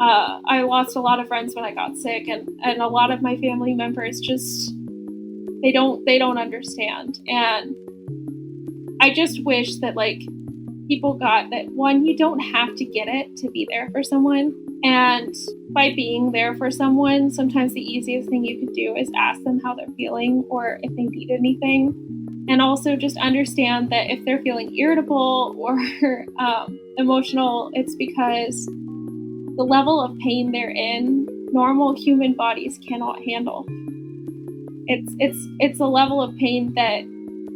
I lost a lot of friends when I got sick, and a lot of my family members just they don't understand. And I just wish that people got that, one, you don't have to get it to be there for someone. And by being there for someone, sometimes the easiest thing you could do is ask them how they're feeling or if they need anything. And also just understand that if they're feeling irritable or emotional, it's because the level of pain they're in, normal human bodies cannot handle. It's a level of pain that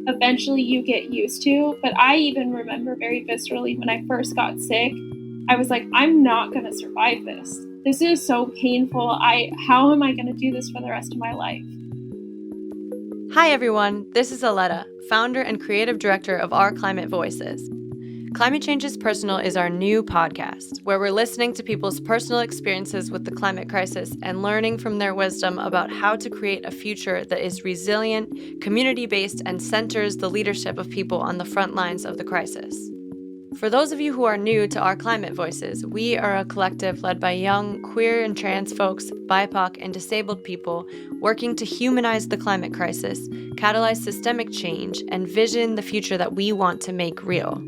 eventually you get used to. But I even remember very viscerally when I first got sick, I was like, I'm not going to survive this. This is so painful. How am I going to do this for the rest of my life? Hi, everyone. This is Aletta, founder and creative director of Our Climate Voices. Climate Change is Personal is our new podcast, where we're listening to people's personal experiences with the climate crisis and learning from their wisdom about how to create a future that is resilient, community-based, and centers the leadership of people on the front lines of the crisis. For those of you who are new to Our Climate Voices, we are a collective led by young, queer and trans folks, BIPOC, and disabled people working to humanize the climate crisis, catalyze systemic change, and vision the future that we want to make real.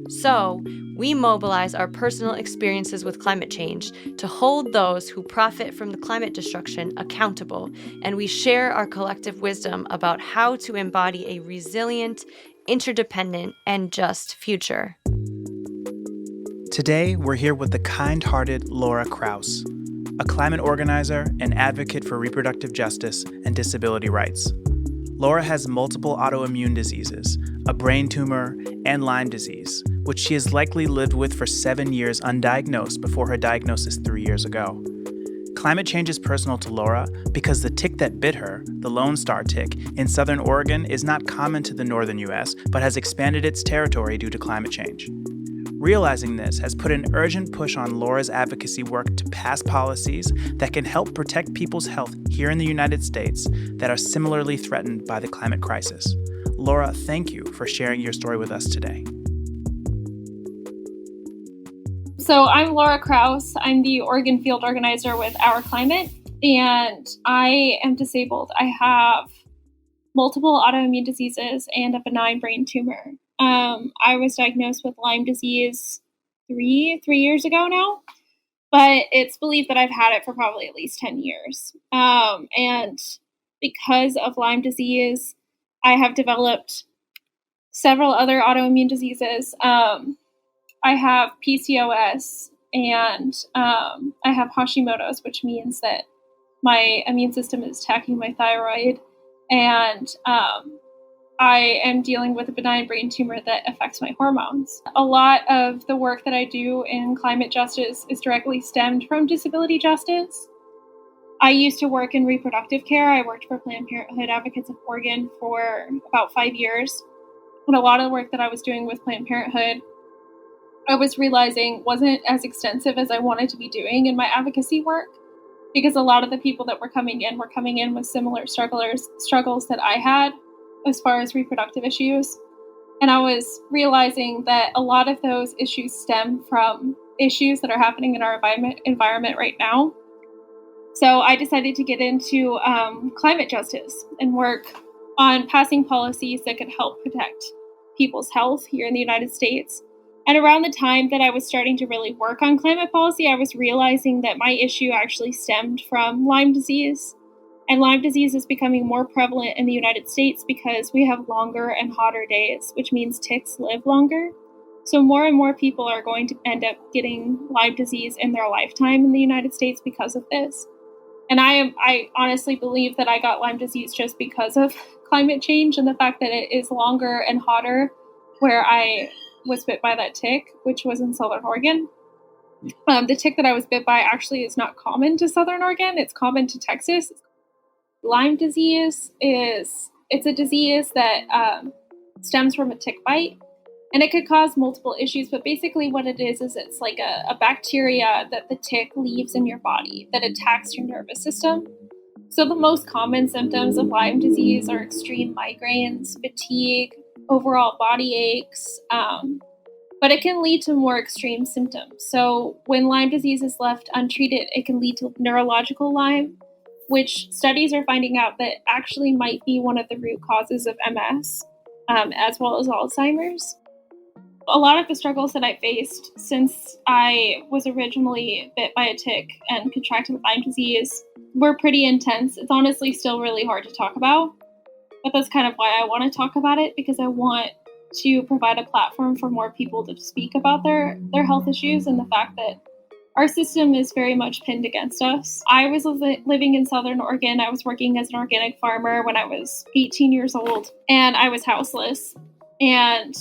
So, we mobilize our personal experiences with climate change to hold those who profit from the climate destruction accountable, and we share our collective wisdom about how to embody a resilient, interdependent, and just future. Today, we're here with the kind-hearted Laura Krouse, a climate organizer and advocate for reproductive justice and disability rights. Laura has multiple autoimmune diseases, a brain tumor, and Lyme disease, which she has likely lived with for 7 years undiagnosed before her diagnosis 3 years ago. Climate change is personal to Laura because the tick that bit her, the Lone Star tick, in southern Oregon is not common to the northern U.S., but has expanded its territory due to climate change. Realizing this has put an urgent push on Laura's advocacy work to pass policies that can help protect people's health here in the United States that are similarly threatened by the climate crisis. Laura, thank you for sharing your story with us today. So I'm Laura Krouse. I'm the Oregon field organizer with Our Climate, and I am disabled. I have multiple autoimmune diseases and a benign brain tumor. I was diagnosed with Lyme disease three years ago now, but it's believed that I've had it for probably at least 10 years. And because of Lyme disease, I have developed several other autoimmune diseases. I have PCOS and I have Hashimoto's, which means that my immune system is attacking my thyroid. And I am dealing with a benign brain tumor that affects my hormones. A lot of the work that I do in climate justice is directly stemmed from disability justice. I used to work in reproductive care. I worked for Planned Parenthood Advocates of Oregon for about 5 years. And a lot of the work that I was doing with Planned Parenthood, I was realizing wasn't as extensive as I wanted to be doing in my advocacy work, because a lot of the people that were coming in with similar struggles that I had as far as reproductive issues. And I was realizing that a lot of those issues stem from issues that are happening in our environment right now. So I decided to get into climate justice and work on passing policies that could help protect people's health here in the United States. And around the time that I was starting to really work on climate policy, I was realizing that my issue actually stemmed from Lyme disease. And Lyme disease is becoming more prevalent in the United States because we have longer and hotter days, which means ticks live longer. So more and more people are going to end up getting Lyme disease in their lifetime in the United States because of this. And I honestly believe that I got Lyme disease just because of climate change and the fact that it is longer and hotter where I was bit by that tick, which was in Southern Oregon. The tick that I was bit by actually is not common to Southern Oregon. It's common to Texas. Lyme disease it's a disease that stems from a tick bite, and it could cause multiple issues. But basically what it is it's like a bacteria that the tick leaves in your body that attacks your nervous system. So the most common symptoms of Lyme disease are extreme migraines, fatigue, overall body aches, but it can lead to more extreme symptoms. So when Lyme disease is left untreated, it can lead to neurological Lyme, which studies are finding out that actually might be one of the root causes of MS, as well as Alzheimer's. A lot of the struggles that I faced since I was originally bit by a tick and contracted Lyme disease were pretty intense. It's honestly still really hard to talk about, but that's kind of why I want to talk about it, because I want to provide a platform for more people to speak about their health issues and the fact that our system is very much pinned against us. I was living in Southern Oregon. I was working as an organic farmer when I was 18 years old, and I was houseless. And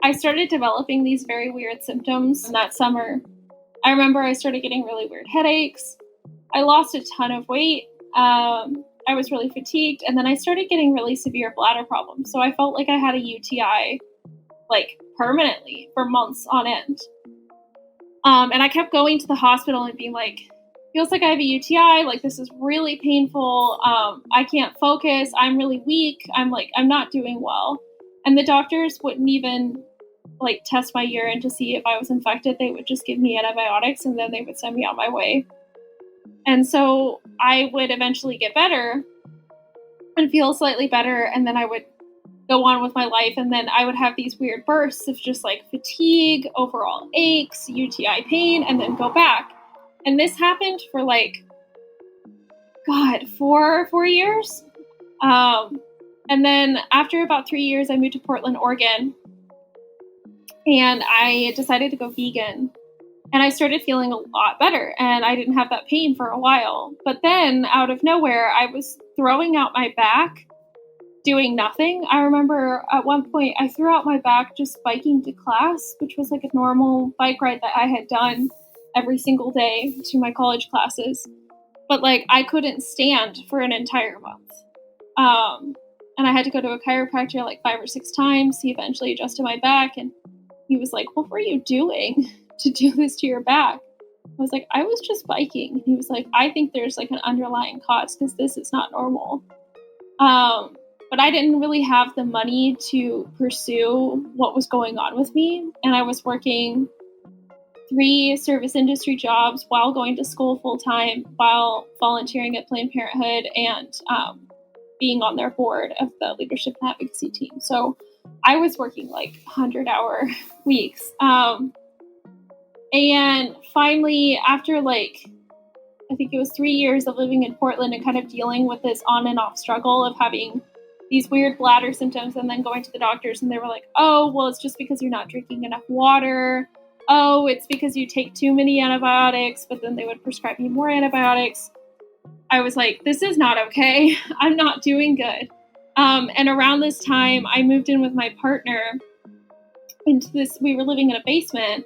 I started developing these very weird symptoms that summer. I remember I started getting really weird headaches. I lost a ton of weight. I was really fatigued, and then I started getting really severe bladder problems. So I felt like I had a UTI, like permanently for months on end. And I kept going to the hospital and being like, feels like I have a UTI. Like, this is really painful. I can't focus. I'm really weak. I'm not doing well. And the doctors wouldn't even like test my urine to see if I was infected. They would just give me antibiotics and then they would send me on my way. And so I would eventually get better and feel slightly better. And then I would go on with my life. And then I would have these weird bursts of just like fatigue, overall aches, UTI pain, and then go back. And this happened for like, God, four years. And then after about 3 years, I moved to Portland, Oregon. And I decided to go vegan. And I started feeling a lot better. And I didn't have that pain for a while. But then out of nowhere, I was throwing out my back, doing nothing. I remember at one point I threw out my back just biking to class, which was like a normal bike ride that I had done every single day to my college classes. But like I couldn't stand for an entire month. And I had to go to a chiropractor like 5 or 6 times. He eventually adjusted my back and he was like, "What were you doing to do this to your back?" I was like, "I was just biking." He was like, "I think there's like an underlying cause because this is not normal." But I didn't really have the money to pursue what was going on with me. And I was working 3 service industry jobs while going to school full time, while volunteering at Planned Parenthood and being on their board of the leadership and advocacy team. So I was working like 100-hour weeks. And finally, after like, I think it was 3 years of living in Portland and kind of dealing with this on and off struggle of having these weird bladder symptoms and then going to the doctors and they were like, "Oh, well, it's just because you're not drinking enough water. Oh, it's because you take too many antibiotics," but then they would prescribe me more antibiotics. I was like, this is not okay. I'm not doing good. And around this time, I moved in with my partner into this, we were living in a basement,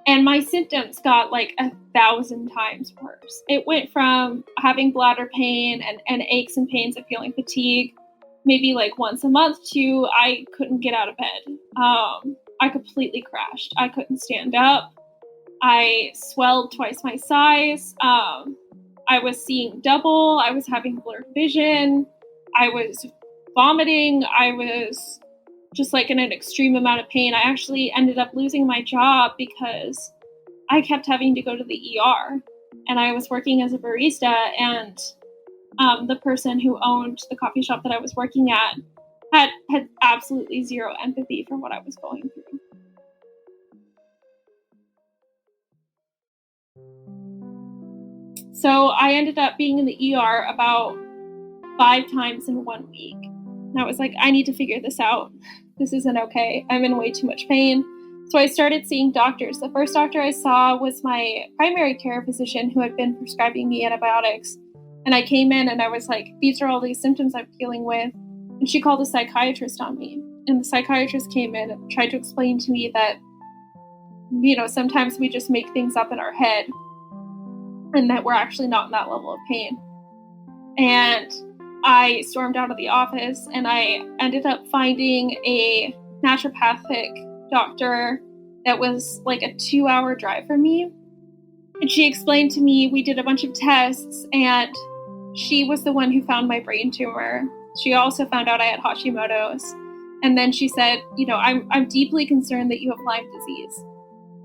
and my symptoms got like 1,000 times worse. It went from having bladder pain and aches and pains of feeling fatigue, maybe like once a month, to I couldn't get out of bed. I completely crashed. I couldn't stand up. I swelled twice my size. I was seeing double. I was having blurred vision. I was vomiting. I was just like in an extreme amount of pain. I actually ended up losing my job because I kept having to go to the ER. And I was working as a barista, and the person who owned the coffee shop that I was working at had absolutely zero empathy for what I was going through. So I ended up being in the ER about 5 times in 1 week. And I was like, I need to figure this out. This isn't okay. I'm in way too much pain. So I started seeing doctors. The first doctor I saw was my primary care physician who had been prescribing me antibiotics. And I came in and I was like, these are all these symptoms I'm dealing with. And she called a psychiatrist on me. And the psychiatrist came in and tried to explain to me that, sometimes we just make things up in our head and that we're actually not in that level of pain. And I stormed out of the office and I ended up finding a naturopathic doctor that was like a 2-hour drive from me. And she explained to me, we did a bunch of tests, and she was the one who found my brain tumor. She also found out I had Hashimoto's. And then she said, I'm deeply concerned that you have Lyme disease.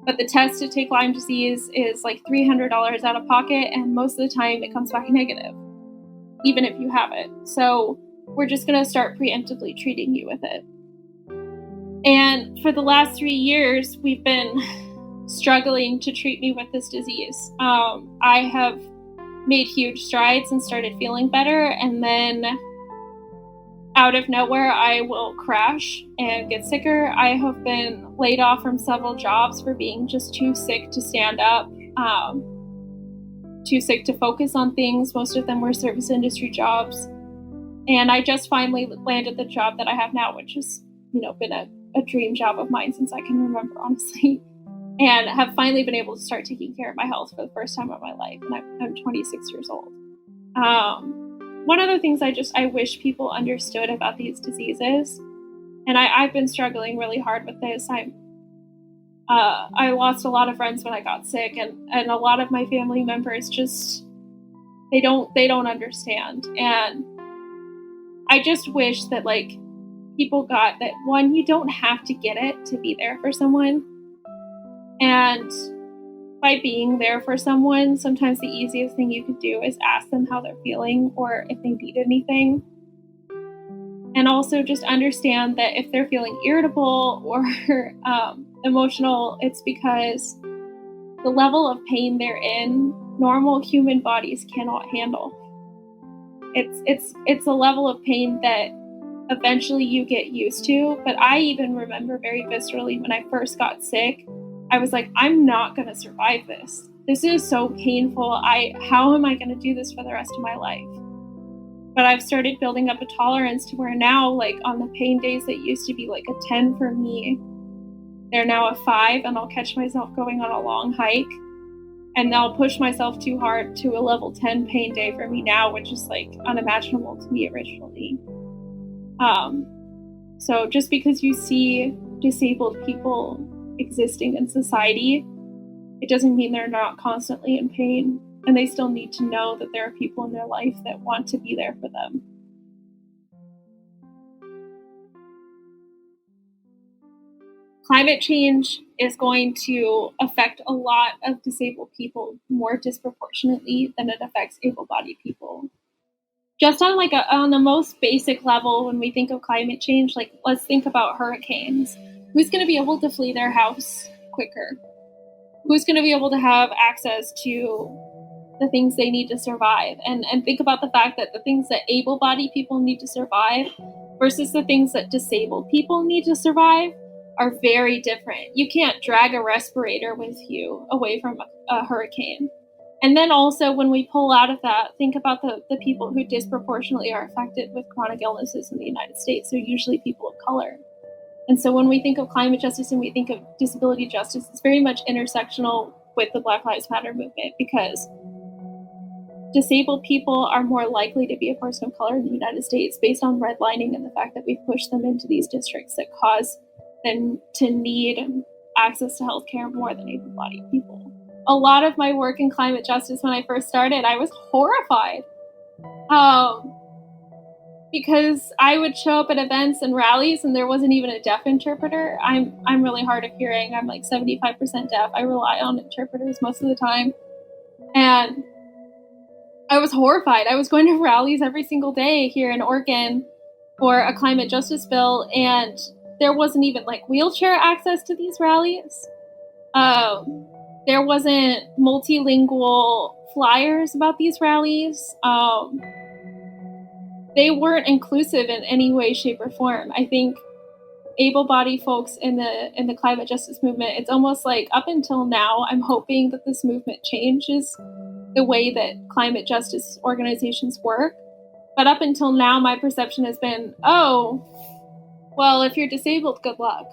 But the test to take Lyme disease is like $300 out of pocket, and most of the time it comes back negative, even if you have it. So we're just going to start preemptively treating you with it. And for the last 3 years, we've been struggling to treat me with this disease. I have made huge strides and started feeling better, and then out of nowhere, I will crash and get sicker. I have been laid off from several jobs for being just too sick to stand up, too sick to focus on things. Most of them were service industry jobs. And I just finally landed the job that I have now, which has, been a dream job of mine since I can remember, honestly. And have finally been able to start taking care of my health for the first time in my life. And I'm 26 years old. One of the things I wish people understood about these diseases, and I've been struggling really hard with this. I lost a lot of friends when I got sick, and a lot of my family members just they don't understand. And I just wish that people got that, one, you don't have to get it to be there for someone. And by being there for someone, sometimes the easiest thing you could do is ask them how they're feeling or if they need anything. And also just understand that if they're feeling irritable or emotional, it's because the level of pain they're in, normal human bodies cannot handle. It's a level of pain that eventually you get used to. But I even remember very viscerally when I first got sick, I was like, I'm not going to survive this. This is so painful. How am I going to do this for the rest of my life? But I've started building up a tolerance to where now, on the pain days that used to be a 10 for me, they're now a 5, and I'll catch myself going on a long hike, and I'll push myself too hard to a level 10 pain day for me now, which is unimaginable to me originally. So just because you see disabled people existing in society, it doesn't mean they're not constantly in pain, and they still need to know that there are people in their life that want to be there for them. Climate change is going to affect a lot of disabled people more disproportionately than it affects able-bodied people. Just on the most basic level, when we think of climate change, let's think about hurricanes. Who's going to be able to flee their house quicker? Who's going to be able to have access to the things they need to survive? And think about the fact that the things that able-bodied people need to survive versus the things that disabled people need to survive are very different. You can't drag a respirator with you away from a hurricane. And then also, when we pull out of that, think about the people who disproportionately are affected with chronic illnesses in the United States. They're usually people of color. And so when we think of climate justice and we think of disability justice, it's very much intersectional with the Black Lives Matter movement, because disabled people are more likely to be a person of color in the United States based on redlining and the fact that we've pushed them into these districts that cause them to need access to healthcare more than able-bodied people. A lot of my work in climate justice when I first started, I was horrified. Because I would show up at events and rallies and there wasn't even a deaf interpreter. I'm really hard of hearing. I'm 75% deaf. I rely on interpreters most of the time. And I was horrified. I was going to rallies every single day here in Oregon for a climate justice bill, and there wasn't even wheelchair access to these rallies. There wasn't multilingual flyers about these rallies. They weren't inclusive in any way, shape, or form. I think able-bodied folks in the climate justice movement, it's almost up until now, I'm hoping that this movement changes the way that climate justice organizations work. But up until now, my perception has been, oh, well, if you're disabled, good luck.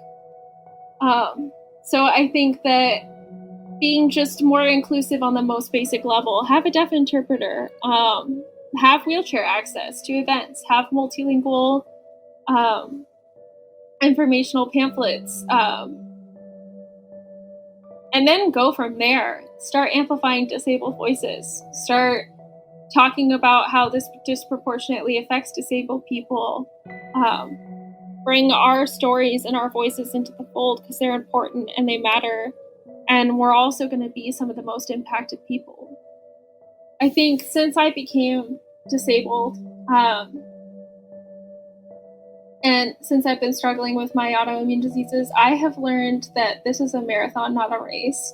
So I think that being just more inclusive on the most basic level, have a deaf interpreter, have wheelchair access to events, have multilingual informational pamphlets, and then go from there. Start amplifying disabled voices. Start talking about how this disproportionately affects disabled people. bring our stories and our voices into the fold because they're important and they matter. And we're also going to be some of the most impacted people. I think since I became disabled, and since I've been struggling with my autoimmune diseases, I have learned that this is a marathon, not a race.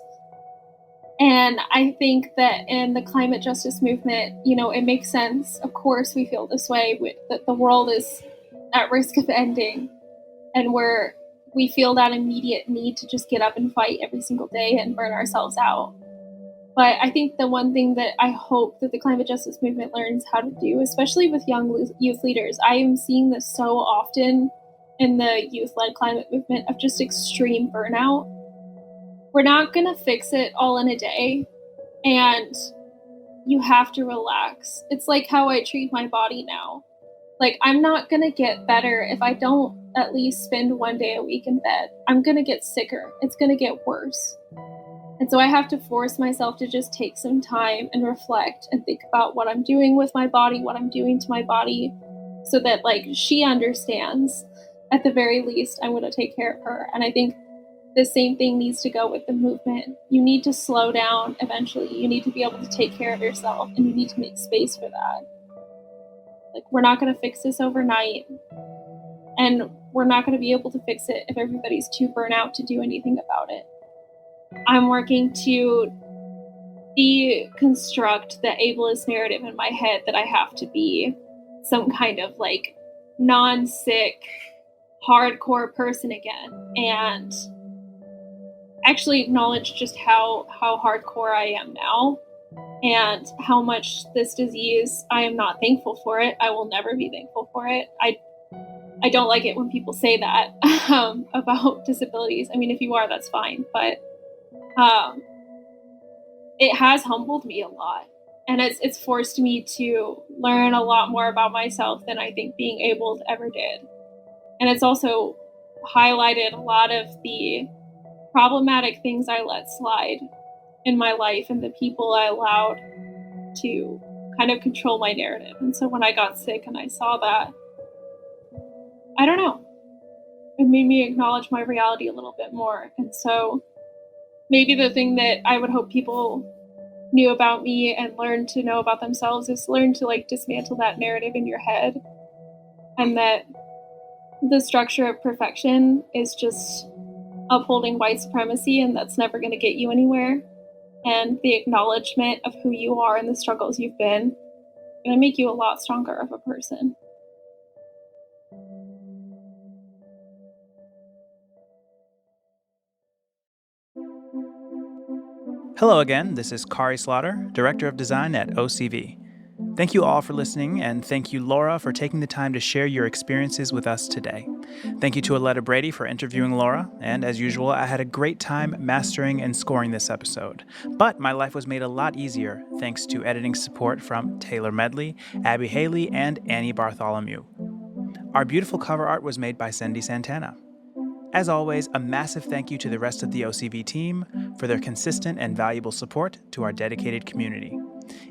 And I think that in the climate justice movement, it makes sense. Of course, we feel this way, that the world is at risk of ending. And we feel that immediate need to just get up and fight every single day and burn ourselves out. But I think the one thing that I hope that the climate justice movement learns how to do, especially with young youth leaders, I am seeing this so often in the youth-led climate movement of just extreme burnout. We're not going to fix it all in a day, and you have to relax. It's like how I treat my body now. Like, I'm not going to get better if I don't at least spend one day a week in bed. I'm going to get sicker. It's going to get worse. And so I have to force myself to just take some time and reflect and think about what I'm doing with my body, what I'm doing to my body, so that she understands. At the very least, I'm going to take care of her. And I think the same thing needs to go with the movement. You need to slow down eventually. You need to be able to take care of yourself, and you need to make space for that. We're not going to fix this overnight, and we're not going to be able to fix it if everybody's too burnt out to do anything about it. I'm working to deconstruct the ableist narrative in my head that I have to be some kind of non-sick, hardcore person again, and actually acknowledge just how hardcore I am now and how much this disease, I am not thankful for it. I will never be thankful for it. I don't like it when people say that about disabilities. I mean, if you are, that's fine, but it has humbled me a lot, and it's forced me to learn a lot more about myself than I think being able ever did. And it's also highlighted a lot of the problematic things I let slide in my life and the people I allowed to kind of control my narrative. And so when I got sick and I saw that, I don't know, it made me acknowledge my reality a little bit more. And so maybe the thing that I would hope people knew about me and learned to know about themselves is learn to dismantle that narrative in your head, and that the structure of perfection is just upholding white supremacy, and that's never going to get you anywhere. And the acknowledgement of who you are and the struggles you've been going to make you a lot stronger of a person. Hello again, this is Kari Slaughter, Director of Design at OCV. Thank you all for listening, and thank you, Laura, for taking the time to share your experiences with us today. Thank you to Aletta Brady for interviewing Laura, and as usual, I had a great time mastering and scoring this episode. But my life was made a lot easier thanks to editing support from Taylor Medley, Abby Haley, and Annie Bartholomew. Our beautiful cover art was made by Cindy Santana. As always, a massive thank you to the rest of the OCV team for their consistent and valuable support to our dedicated community.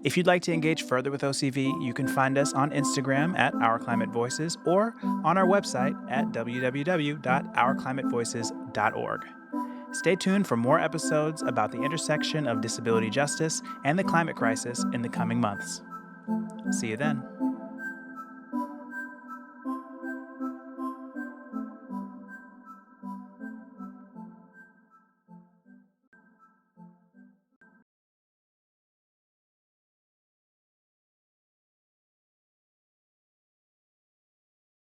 If you'd like to engage further with OCV, you can find us on Instagram at Our Climate Voices or on our website at www.ourclimatevoices.org. Stay tuned for more episodes about the intersection of disability justice and the climate crisis in the coming months. See you then.